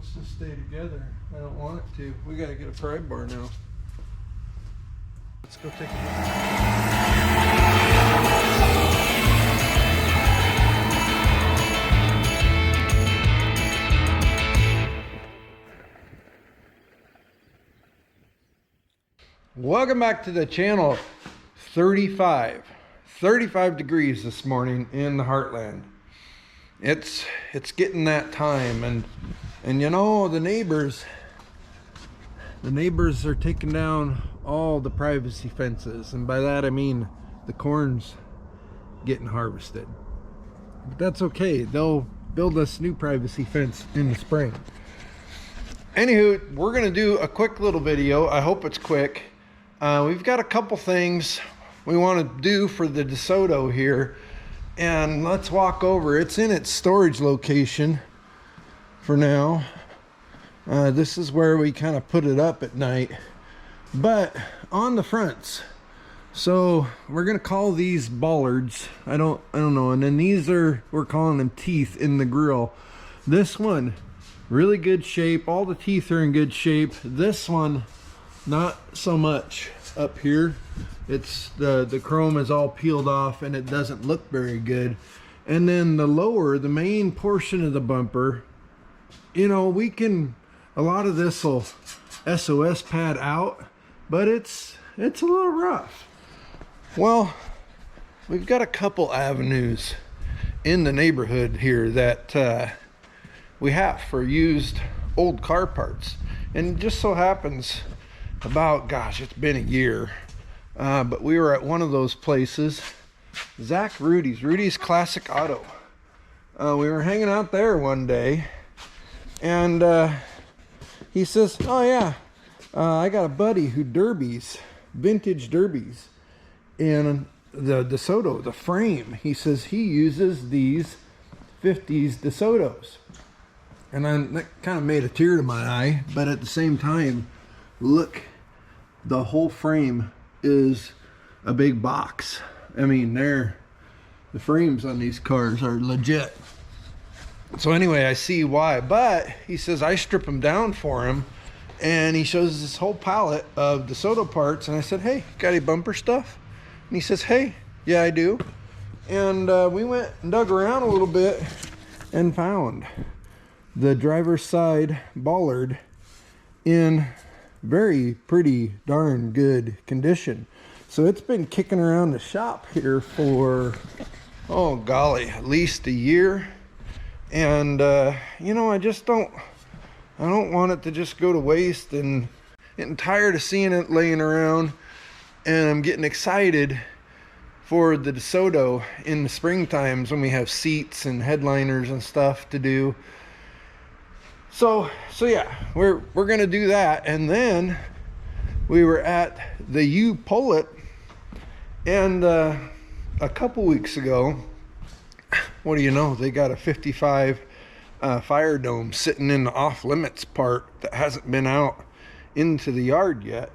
wants to stay together. I don't want it to. We gotta get a pry bar now. Let's go take a look. Welcome back to the channel. 35 degrees this morning in the heartland. It's getting that time, and you know, the neighbors are taking down all the privacy fences, and by that I mean the corn's getting harvested. But that's okay, they'll build us new privacy fence in the spring. Anywho, we're gonna do a quick little video. I hope it's quick. We've got a couple things we want to do for the DeSoto here, and let's walk over. It's in its storage location for now. This is where we kind of put it up at night, but on the fronts. So we're gonna call these bollards. I don't know. And then these are, we're calling them teeth in the grill. This one, really good shape. All the teeth are in good shape. This one, not so much up here. It's the chrome is all peeled off and it doesn't look very good. And then the lower, the main portion of the bumper, you know, we can, a lot of this will SOS pad out, but it's a little rough. Well, we've got a couple avenues in the neighborhood here that we have for used old car parts. And it just so happens about, gosh, it's been a year, but we were at one of those places, Rudy's Classic Auto. We were hanging out there one day, and he says, oh yeah, I got a buddy who derbies, vintage derbies, and the DeSoto, the frame, he says he uses these 50s DeSotos. And that kind of made a tear to my eye, but at the same time, look, the whole frame is a big box. I mean, the frames on these cars are legit. So anyway, I see why, but he says I strip them down for him, and he shows this whole palette of DeSoto parts, and I said, hey, got any bumper stuff? And he says, hey, yeah, I do. And we went and dug around a little bit and found the driver's side bollard in very pretty darn good condition. So it's been kicking around the shop here for, oh golly, at least a year. And you know, I don't want it to just go to waste, and getting tired of seeing it laying around. And I'm getting excited for the DeSoto in the spring times when we have seats and headliners and stuff to do. So yeah, we're gonna do that. And then we were at the U Pull It, and a couple weeks ago, what do you know, they got a 55 Firedome sitting in the off limits part that hasn't been out into the yard yet.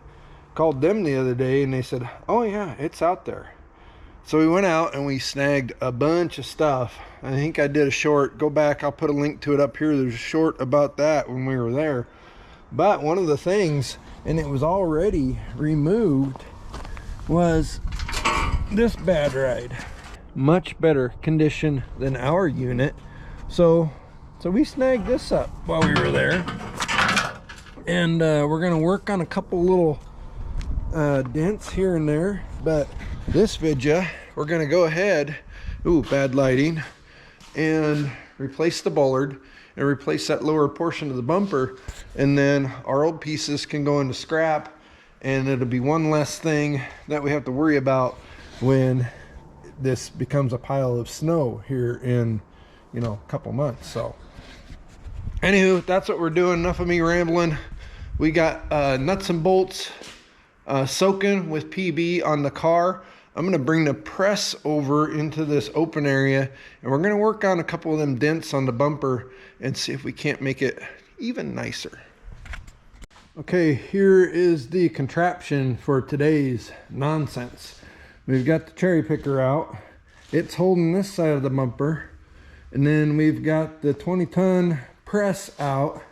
Called them the other day and they said, oh yeah, it's out there. So we went out and we snagged a bunch of stuff. I think I did a short, go back, I'll put a link to it up here. There's a short about that when we were there. But one of the things, and it was already removed, was this bad ride. Much better condition than our unit. So we snagged this up while we were there. And we're gonna work on a couple little dents here and there, but this vidya, we're gonna go ahead, ooh, bad lighting, and replace the bollard and replace that lower portion of the bumper, and then our old pieces can go into scrap, and it'll be one less thing that we have to worry about when this becomes a pile of snow here in, you know, a couple months. So anywho, that's what we're doing. Enough of me rambling. We got nuts and bolts soaking with PB on the car. I'm gonna bring the press over into this open area, and we're gonna work on a couple of them dents on the bumper and see if we can't make it even nicer. Okay, here is the contraption for today's nonsense. We've got the cherry picker out. It's holding this side of the bumper. And then we've got the 20-ton press out.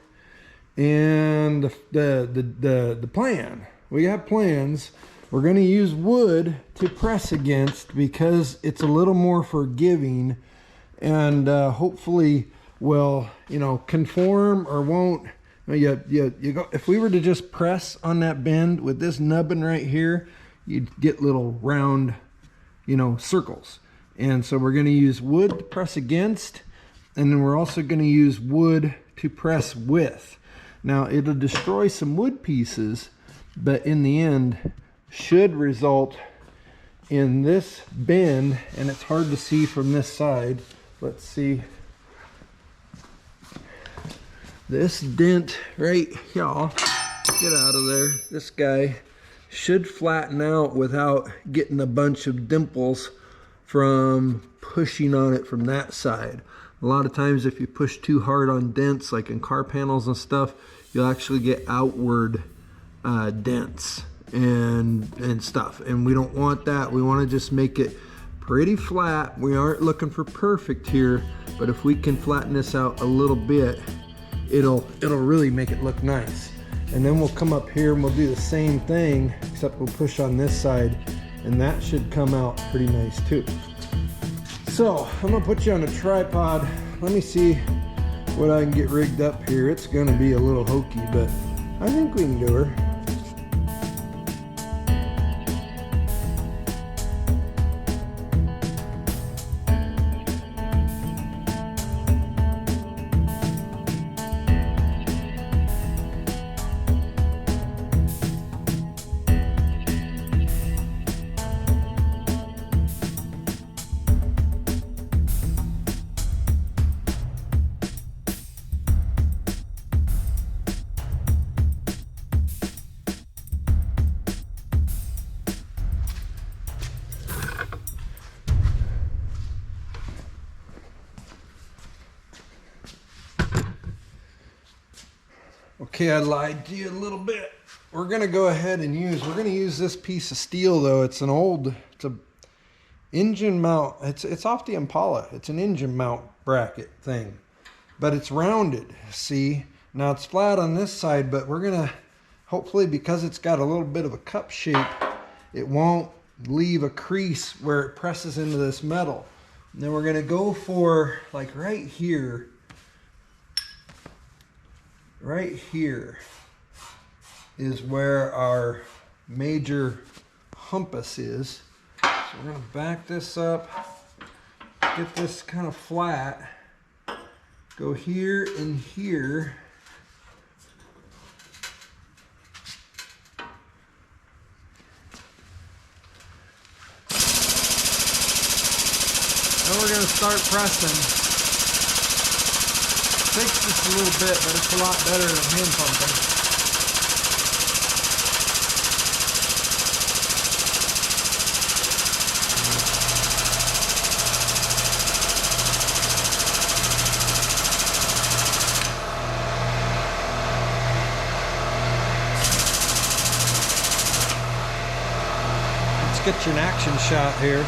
And the plan, we have plans. We're going to use wood to press against because it's a little more forgiving, and hopefully will, you know, conform or won't. You go, if we were to just press on that bend with this nubbin right here, you'd get little round, you know, circles. And so we're going to use wood to press against, and then we're also going to use wood to press with. Now it'll destroy some wood pieces, but in the end should result in this bend, and it's hard to see from this side. Let's see. This dent right here, get out of there. This guy should flatten out without getting a bunch of dimples from pushing on it from that side. A lot of times if you push too hard on dents, like in car panels and stuff, you'll actually get outward dents and stuff. And we don't want that. We want to just make it pretty flat. We aren't looking for perfect here, but if we can flatten this out a little bit, it'll really make it look nice. And then we'll come up here and we'll do the same thing, except we'll push on this side, and that should come out pretty nice too. So I'm gonna put you on a tripod. Let me see what I can get rigged up here. It's gonna be a little hokey, but I think we can do her. Okay, I lied to you a little bit. We're gonna go ahead and we're gonna use this piece of steel though. It's a engine mount. It's off the Impala. It's an engine mount bracket thing, but it's rounded. See, now it's flat on this side, but we're gonna, hopefully because it's got a little bit of a cup shape, it won't leave a crease where it presses into this metal. And then we're gonna go for like right here. Right here is where our major humpus is. So we're going to back this up, get this kind of flat, go here and here. Then we're going to start pressing. Takes just a little bit, but it's a lot better than hand pumping. Let's get you an action shot here.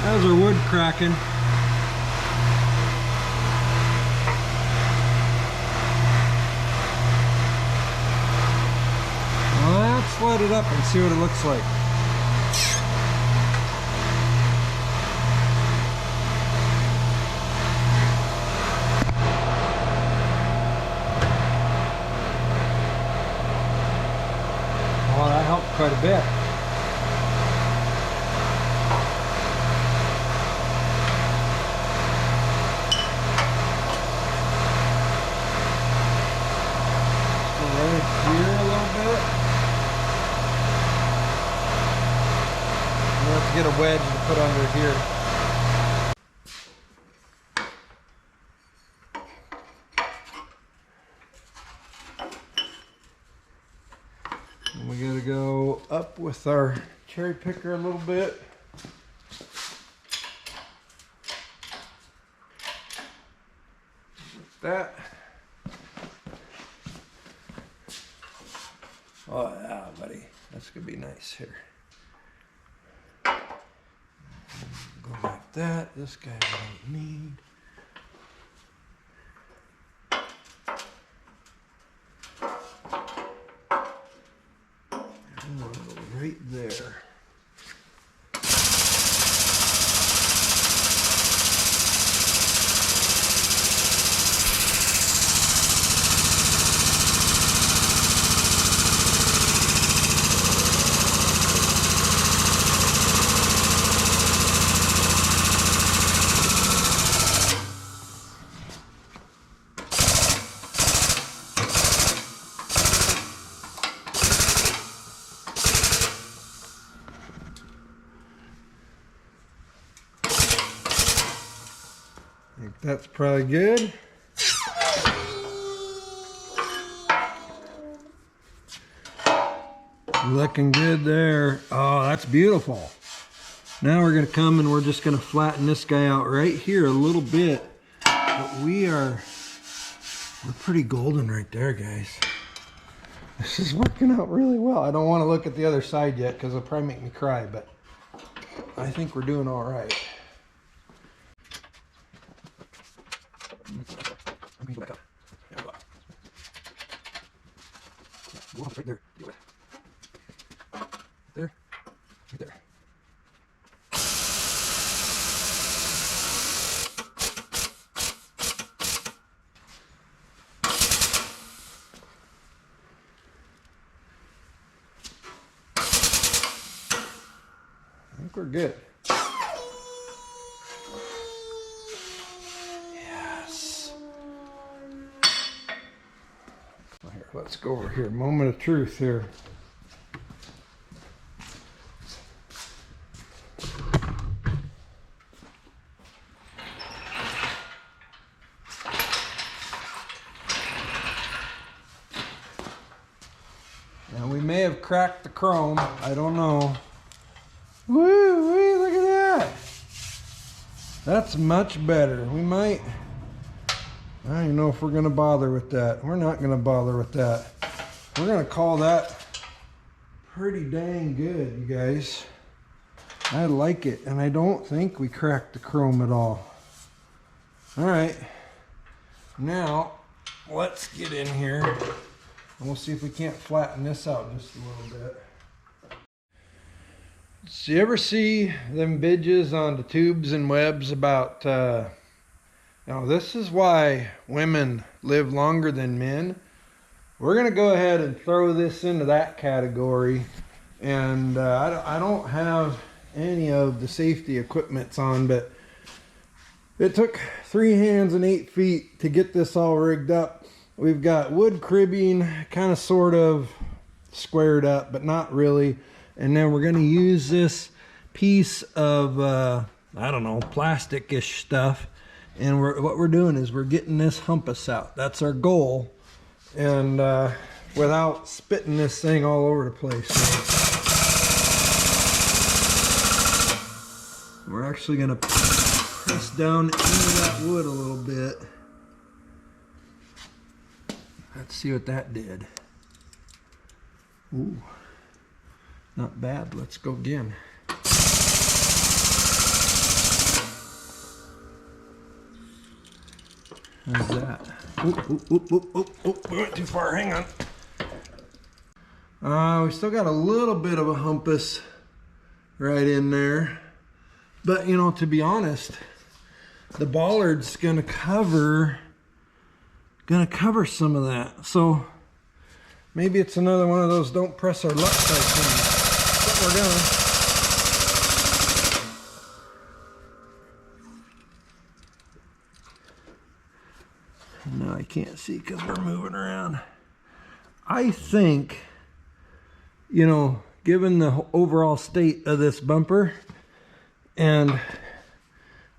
How's our wood cracking? Well, let's light it up and see what it looks like. Oh, that helped quite a bit. Get a wedge to put under here. up with our cherry picker a little bit. That. Oh yeah, buddy. That's gonna be nice here. Go like that. This guy we don't need. Right there. I think that's probably good. Looking good there. Oh, that's beautiful. Now we're going to come and we're just going to flatten this guy out right here a little bit. But we're pretty golden right there, guys. This is working out really well. I don't want to look at the other side yet because it'll probably make me cry, but I think we're doing all right. Right there. There. Right there. I think we're good. Yes. Here, let's go over here. Moment of truth here. Now we may have cracked the chrome. I don't know. Woo, look at that. That's much better. We might, I don't even know if we're gonna bother with that. We're not gonna bother with that. We're gonna call that pretty dang good, you guys. I like it, and I don't think we cracked the chrome at all. All right, now let's get in here and we'll see if we can't flatten this out just a little bit. So you ever see them vidges on the tubes and webs about, this is why women live longer than men. We're going to go ahead and throw this into that category. And I don't have any of the safety equipments on, but it took 3 hands and 8 feet to get this all rigged up. We've got wood cribbing kind of sort of squared up, but not really. And then we're going to use this piece of, I don't know, plastic-ish stuff. And what we're doing is we're getting this humpus out. That's our goal. And without spitting this thing all over the place. So we're actually going to press down into that wood a little bit. Let's see what that did. Ooh. Not bad. Let's go again. How's that? We went too far. Hang on. We still got a little bit of a humpus right in there. But, you know, to be honest, the bollard's gonna cover some of that. So maybe it's another one of those don't press our luck type things. We're going. No, I can't see because we're moving around. I think, you know, given the overall state of this bumper, and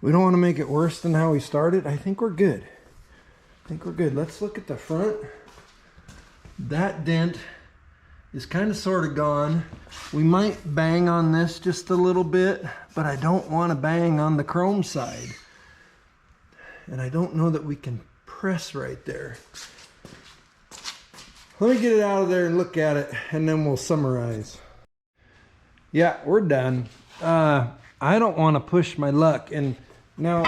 we don't want to make it worse than how we started, I think we're good. I think we're good. Let's look at the front. That dent is kind of sort of gone. We might bang on this just a little bit, but I don't want to bang on the chrome side. And I don't know that we can press right there. Let me get it out of there and look at it, and then we'll summarize. Yeah, we're done. I don't want to push my luck. And now,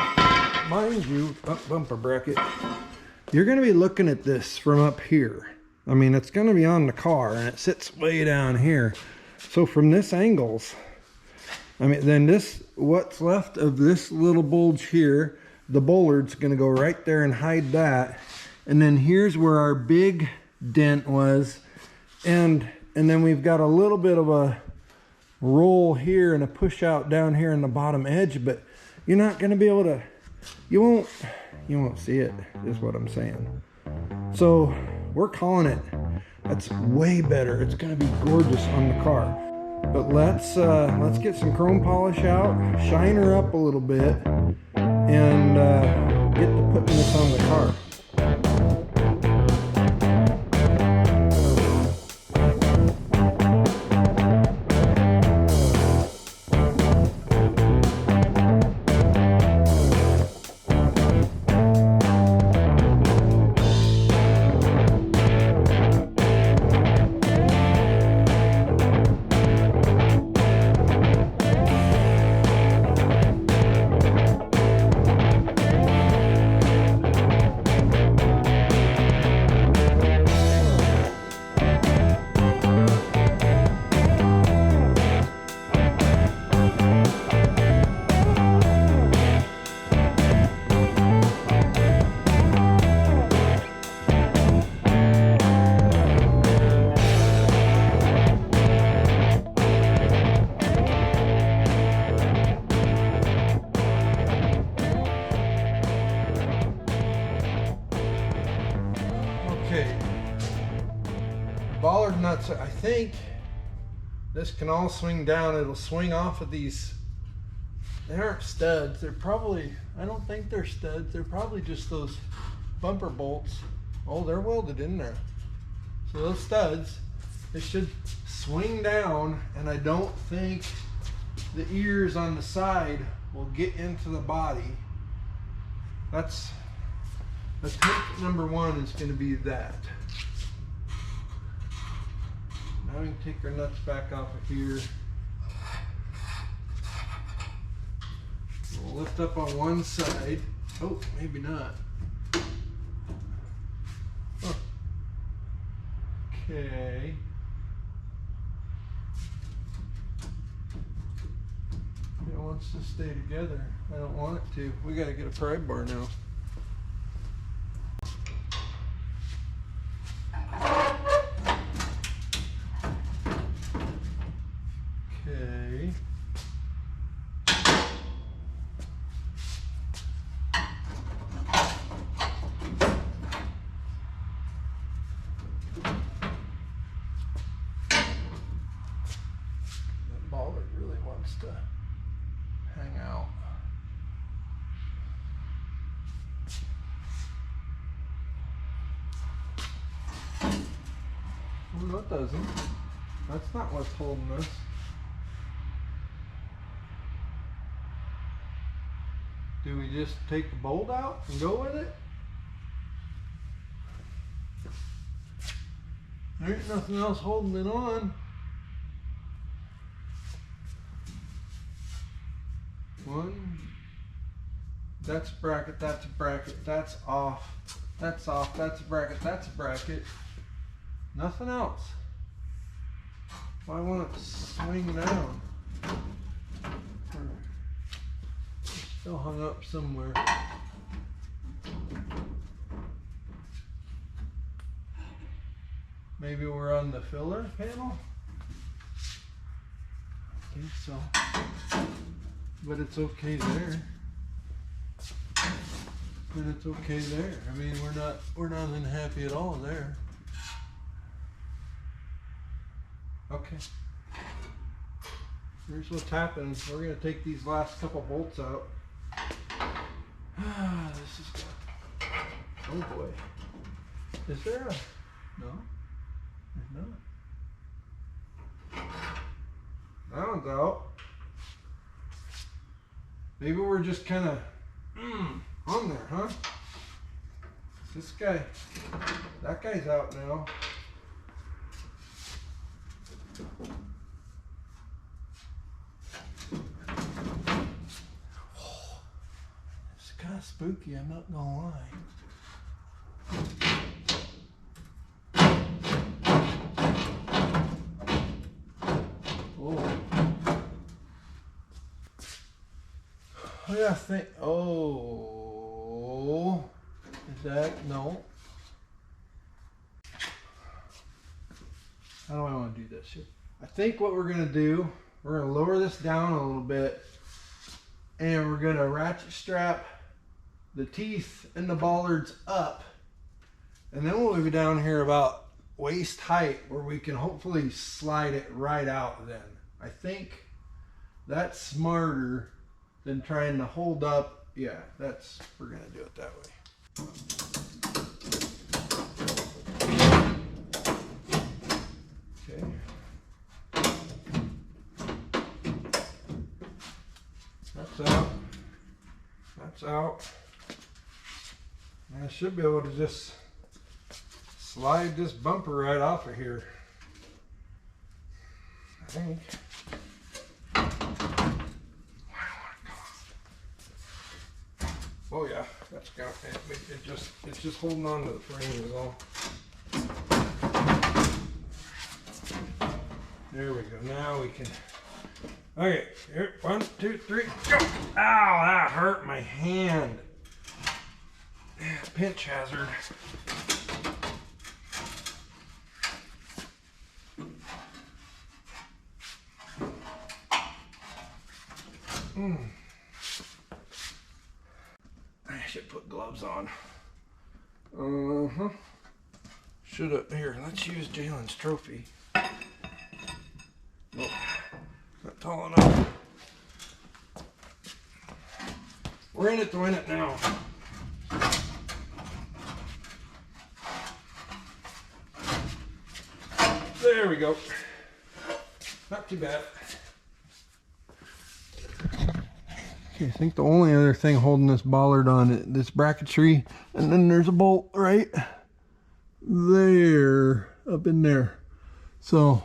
mind you, bumper bracket, you're going to be looking at this from up here. I mean, it's going to be on the car, and it sits way down here. So from this angles, I mean, then this, what's left of this little bulge here, the bollard's going to go right there and hide that. And then here's where our big dent was. And then we've got a little bit of a roll here and a push out down here in the bottom edge, but you're not going to be able to, you won't see it, is what I'm saying. So we're calling it. That's way better. It's going to be gorgeous on the car. But let's get some chrome polish out, shine her up a little bit, and get to putting this on the car. Bollard nuts, I think this can all swing down. It'll swing off of these. They aren't studs. They're probably, I don't think they're studs. They're probably just those bumper bolts. Oh, they're welded in there. So those studs, they should swing down, and I don't think the ears on the side will get into the body. That's, attempt number one is going to be that. Now we can take our nuts back off of here. We'll lift up on one side. Oh, maybe not. Huh. Okay. It wants to stay together. I don't want it to. We got to get a pry bar now. Okay. That bollard really wants to hang out. Well, no, it doesn't. That's not what's holding us. Do we just take the bolt out and go with it? There ain't nothing else holding it on. One. That's a bracket, that's a bracket, that's off. That's off, that's a bracket, that's a bracket. Nothing else. Why won't it swing down? Still hung up somewhere. Maybe we're on the filler panel? I think so. But it's okay there. And it's okay there. I mean, we're not unhappy at all there. Okay. Here's what's happening. We're gonna take these last couple bolts out. This is good. Oh boy. Is there a, no? There's not. one's out. Maybe we're just kind of on there, huh? This guy, that guy's out now. It's kind of spooky, I'm not gonna lie. Yeah, I think. Oh, is that no? How do I want to do this here? I think what we're gonna do, we're gonna lower this down a little bit, and we're gonna ratchet strap the teeth and the bollards up, and then we'll be down here about waist height where we can hopefully slide it right out. Then I think that's smarter than trying to hold up. Yeah, we're gonna do it that way. Okay. That's out. That's out. And I should be able to just slide this bumper right off of here, I think. Oh yeah, that's got it. It's just holding on to the frame is all. There we go. Now we can. Okay, here, 1, 2, 3, go! Ow, that hurt my hand. Pinch hazard. I should put gloves on. Should have. Here, let's use Jalen's trophy. Nope, not tall enough. We're in it to win it now. There we go. Not too bad. Okay, I think the only other thing holding this bollard on it, this bracketry, and then there's a bolt right there, up in there. So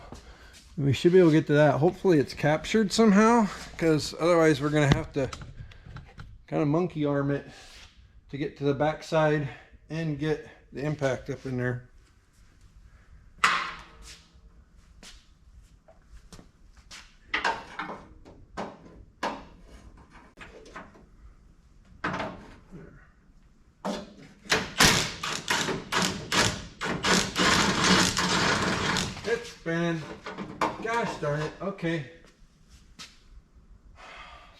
we should be able to get to that. Hopefully it's captured somehow, because otherwise we're gonna have to kind of monkey arm it to get to the back side and get the impact up in there. It's spinning. Gosh darn it. Okay.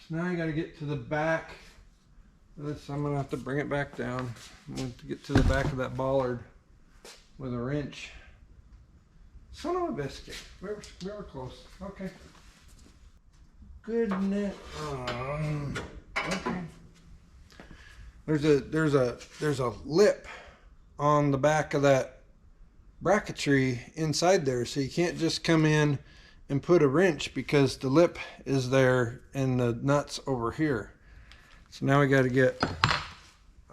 So now I got to get to the back. I'm going to have to bring it back down. I'm going to get to the back of that bollard with a wrench. Son of a biscuit. We were close. Okay. Goodness. Okay. There's a lip on the back of that bracketry inside there, so you can't just come in and put a wrench because the lip is there and the nuts over here. So now we got to get a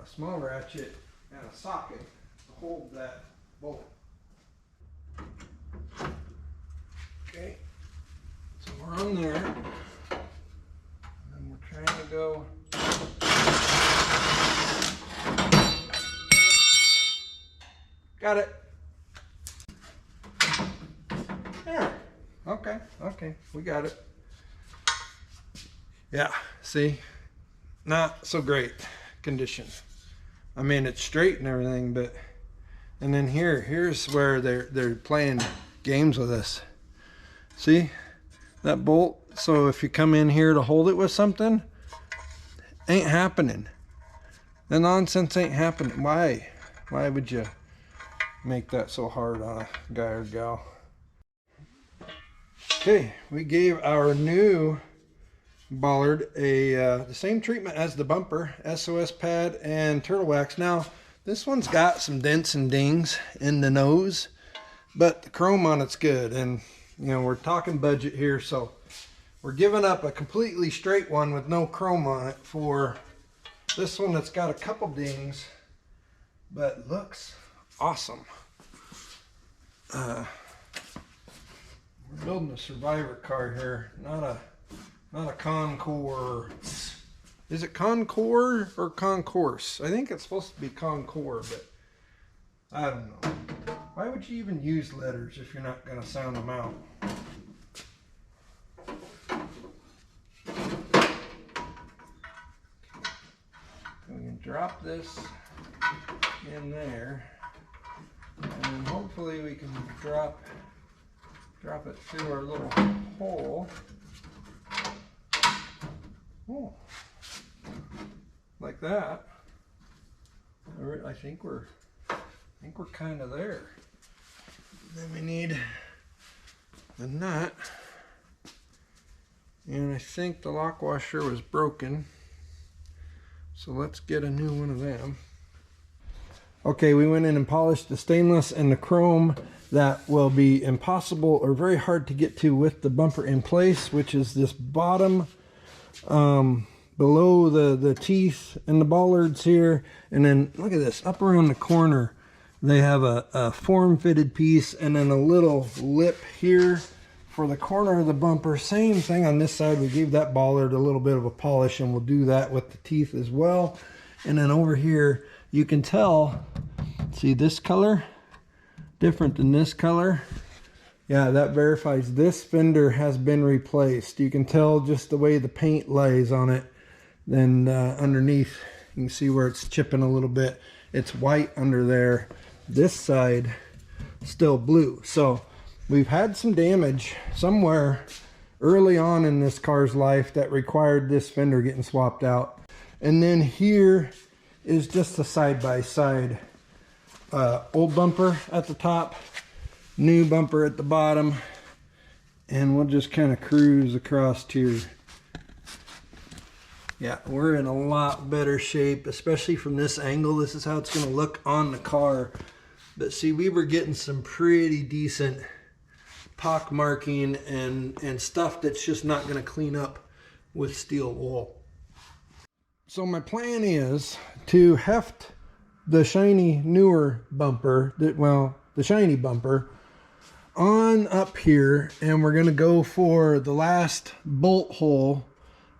small ratchet and a socket to hold that bolt. Okay, so we're on there, and we're trying to go. Got it. There. Okay, we got it. Yeah, see, not so great condition. I mean, it's straight and everything, but and then here's where they're playing games with us. See that bolt? So if you come in here to hold it with something, ain't happening. The nonsense ain't happening. Why would you make that so hard on a guy or gal? Okay, we gave our new bollard the same treatment as the bumper, SOS pad and turtle wax. Now this one's got some dents and dings in the nose, but the chrome on it's good, and you know we're talking budget here, so we're giving up a completely straight one with no chrome on it for this one that's got a couple dings, but looks awesome. We're building a survivor car here, not a Concours. Is it Concours or Concourse? I think it's supposed to be Concours, but I don't know. Why would you even use letters if you're not going to sound them out? We can drop this in there, and hopefully we can drop it through our little hole. Oh, like that. I think we're kind of there. Then we need the nut, and I think the lock washer was broken, so let's get a new one of them. Okay, we went in and polished the stainless and the chrome that will be impossible or very hard to get to with the bumper in place, which is this bottom below the teeth and the bollards here. And then look at this, up around the corner they have a form-fitted piece, and then a little lip here for the corner of the bumper. Same thing on this side. We gave that bollard a little bit of a polish, and we'll do that with the teeth as well. And then over here you can tell, see this color different than this color. Yeah, that verifies this fender has been replaced. You can tell just the way the paint lays on it. Then underneath you can see where it's chipping a little bit. It's white under there. This side still blue. So we've had some damage somewhere early on in this car's life that required this fender getting swapped out. And then here is just a side-by-side old bumper at the top, new bumper at the bottom, and we'll just kind of cruise across here. Yeah, we're in a lot better shape, especially from this angle. This is how it's going to look on the car. But see, we were getting some pretty decent pock marking and stuff that's just not going to clean up with steel wool. So my plan is to heft the shiny newer bumper, the shiny bumper, on up here, and we're going to go for the last bolt hole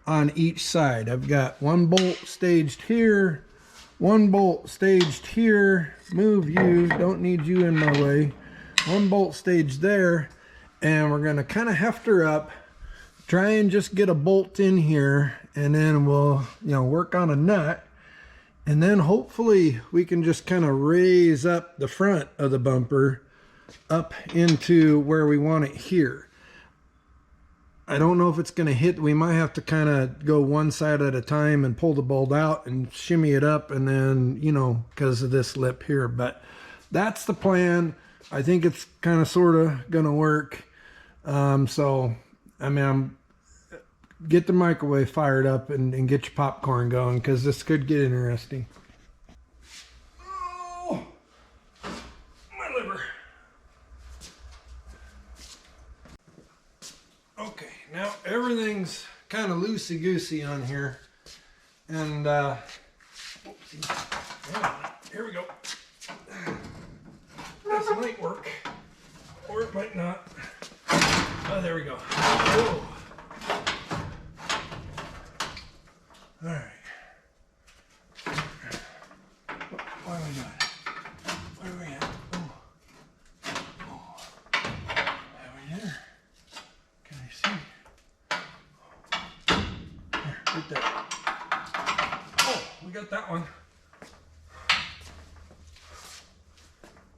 on each side. I've got one bolt staged here, one bolt staged here. Move you, don't need you in my way. One bolt staged there, and we're going to kind of heft her up, try and just get a bolt in here, and then we'll work on a nut, and then hopefully we can just kind of raise up the front of the bumper up into where we want it here. I don't know if it's going to hit. We might have to kind of go one side at a time and pull the bolt out and shimmy it up, and then, because of this lip here. But that's the plan. I think it's kind of sort of going to work. So, I mean, get the microwave fired up and get your popcorn going, because this could get interesting. Oh, my liver. Okay, now everything's kind of loosey-goosey on here, and yeah, here we go. This might work, or it might not. Oh, there we go. Whoa. All right. What do we got? Where are we at? Oh. Are we there? Can I see? There, right there. Oh, we got that one.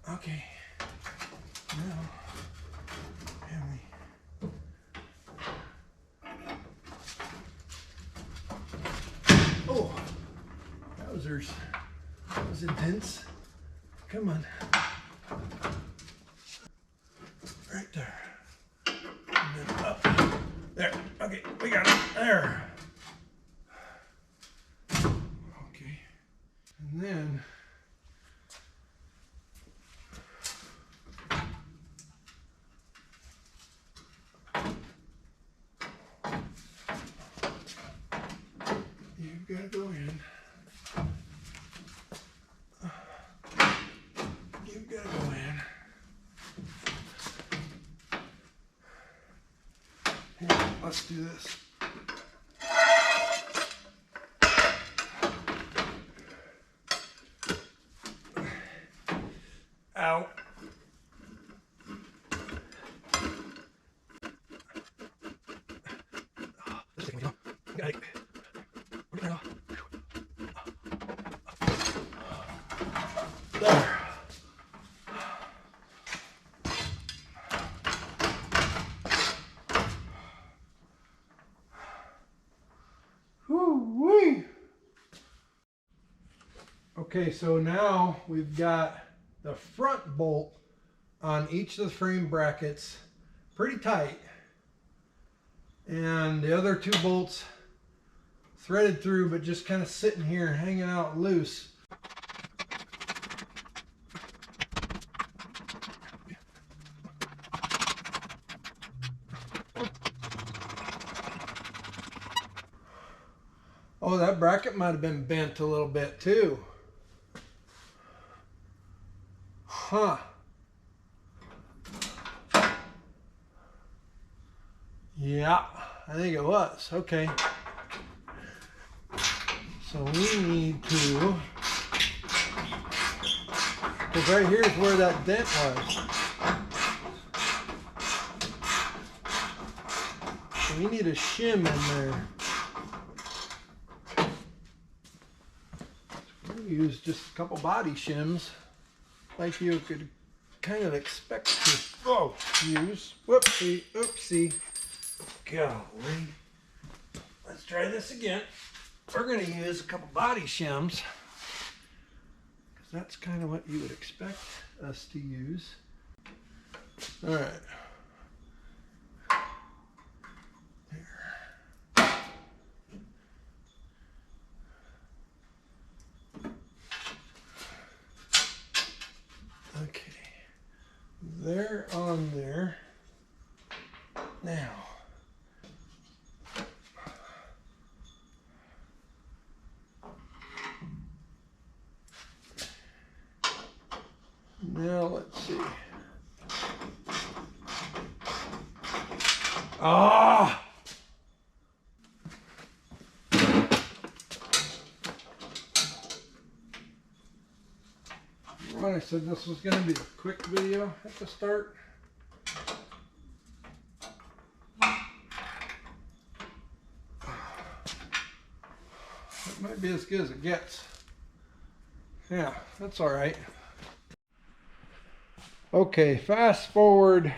Okay. Now, can we? Oh, that was intense. Come on. Right there. And then up. There. Okay, we got it. There. Okay. And then let's do this. Ow. Got it. There. Woo-wee. Okay, so now we've got the front bolt on each of the frame brackets pretty tight, and the other two bolts threaded through but just kind of sitting here hanging out loose. Oh, that bracket might have been bent a little bit too. Huh. Yeah, I think it was. Okay. So we need to, because right here is where that dent was. So we need a shim in there. We'll use just a couple body shims like you could kind of expect to use. Whoopsie, oopsie. Golly. Let's try this again. We're going to use a couple body shims because that's kind of what you would expect us to use. All right. There. Okay. They're on there. Now. Now let's see. Ah! Well, I said this was going to be a quick video at the start. It might be as good as it gets. Yeah, that's all right. Okay, fast forward.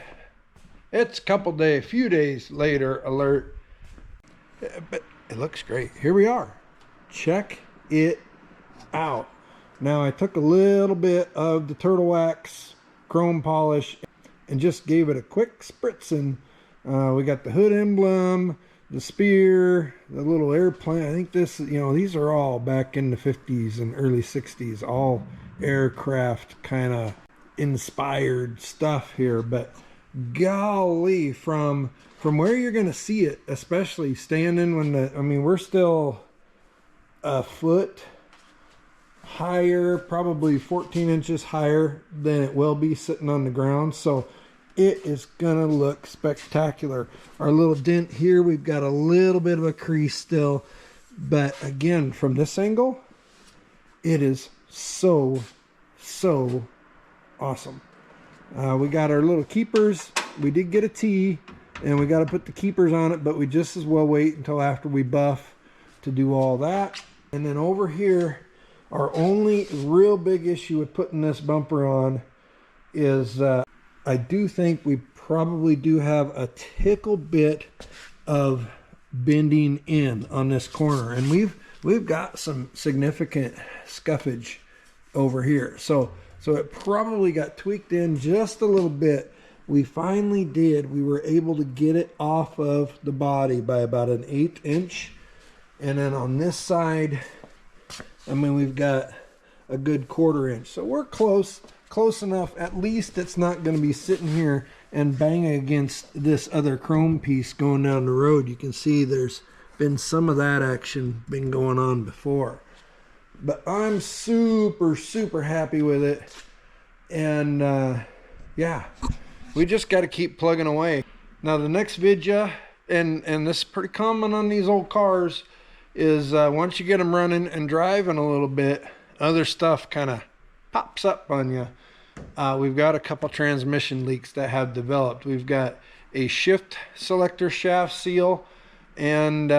It's a few days later, alert. But it looks great. Here we are. Check it out. Now I took a little bit of the turtle wax chrome polish and just gave it a quick spritzing. We got the hood emblem, the spear, the little airplane. I think this, these are all back in the 50s and early 60s, all aircraft kind of inspired stuff here. But golly, from where you're going to see it, especially standing when we're still a foot higher, probably 14 inches higher than it will be sitting on the ground. So it is gonna look spectacular. Our little dent here, we've got a little bit of a crease still, but again, from this angle, it is so awesome. We got our little keepers. We did get a T, and we got to put the keepers on it, but we just as well wait until after we buff to do all that. And then over here, our only real big issue with putting this bumper on is I do think we probably do have a tickle bit of bending in on this corner, and we've got some significant scuffage over here. So it probably got tweaked in just a little bit. We finally did. We were able to get it off of the body by about an 1/8 inch. And then on this side, we've got a good 1/4 inch. So we're close enough. At least it's not going to be sitting here and banging against this other chrome piece going down the road. You can see there's been some of that action been going on before. But I'm super happy with it. And yeah, we just got to keep plugging away. Now the next video and this is pretty common on these old cars, is once you get them running and driving a little bit, other stuff kind of pops up on you. We've got a couple transmission leaks that have developed. We've got a shift selector shaft seal, and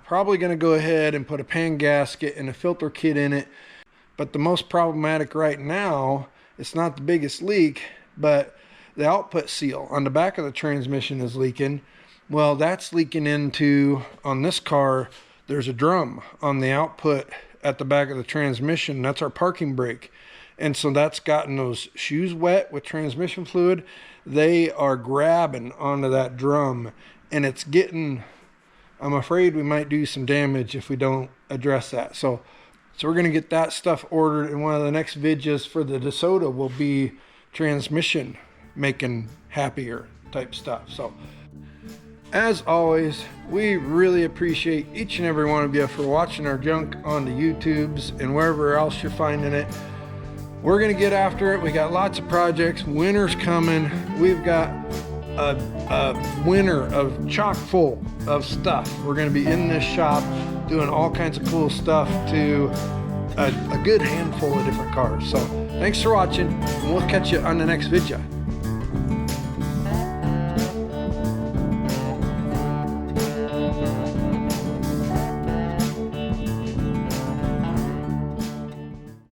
probably going to go ahead and put a pan gasket and a filter kit in it. But the most problematic right now, it's not the biggest leak, but the output seal on the back of the transmission is leaking. Well, that's leaking into, on this car, there's a drum on the output at the back of the transmission. That's our parking brake. And so that's gotten those shoes wet with transmission fluid. They are grabbing onto that drum, and it's getting, I'm afraid we might do some damage if we don't address that. So we're going to get that stuff ordered, and one of the next videos for the DeSoto will be transmission making happier type stuff. So as always, we really appreciate each and every one of you for watching our junk on the YouTubes and wherever else you're finding it. We're going to get after it. We got lots of projects. Winter's coming. We've got a winter of chock full of stuff. We're going to be in this shop doing all kinds of cool stuff to a good handful of different cars. So thanks for watching, and we'll catch you on the next video.